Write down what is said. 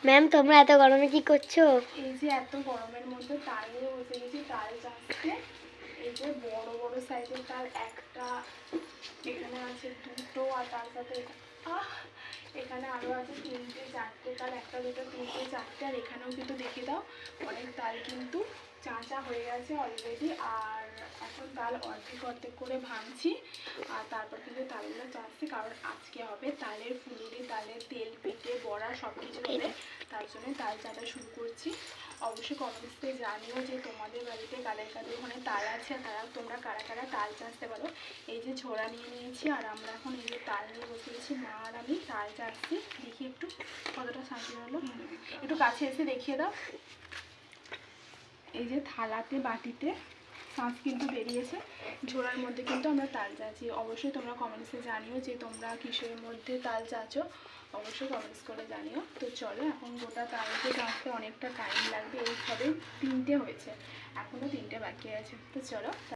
Ma'am তোমরা এত গরমে কি করছো? এই যে এত গরমের মধ্যে তাল নিয়ে বসে গেছি তাল চাষতে। এই যে বড় বড় সাইজের তাল, একটা এখানে আছে দুটো, আর তার সাথে এখানে আরও আছে 3টে 4টে তাল, একটা দুটো 3টে 4টে, আর এখানেও কিন্তু দেখে দাও অনেক তাল কিন্তু চাঁচা হয়ে গেছে অলরেডি। আর এখন তাল অর্ধেক অর্ধেক করে ভাঙছি, আর তারপর কিন্তু তালগুলো চাচ্ছি, কারণ আজকে হবে তালের ফুলুরি, তালের তেল পিঠে বড়া সব কিছু হবে, তার জন্য তাল চাঁটা শুরু করছি। অবশ্যই কমেন্টসে জানিও যে তোমাদের বাড়িতে কাদের কাদের ওখানে তাল আছে, তারা তোমরা কারা কারা তাল চাষতে পারো। এই যে ঝোড়া নিয়ে নিয়েছি, আর আমরা এখন এই যে তাল নিয়ে বসে গেছি, মা আর আমি তাল চাষছি। দেখি একটু কতটা শান্তি হলো, একটু কাছে এসে দেখিয়ে দাও। এই যে থালাতে বাটিতে শাঁস কিন্তু বেরিয়েছে, ঝোড়ার মধ্যে কিন্তু আমরা তাল চাচ্ছি। অবশ্যই তোমরা কমেন্টসে জানিও যে তোমরা কিসের মধ্যে তাল চাচো, অবশ্যই কমেন্টস করে জানিও। তো চলো, এখন গোটা তালকে চাঁচতে অনেকটা টাইম লাগবে, এই সবে 3টে হয়েছে, এখনও 3টে বাকি আছে। তো চলো।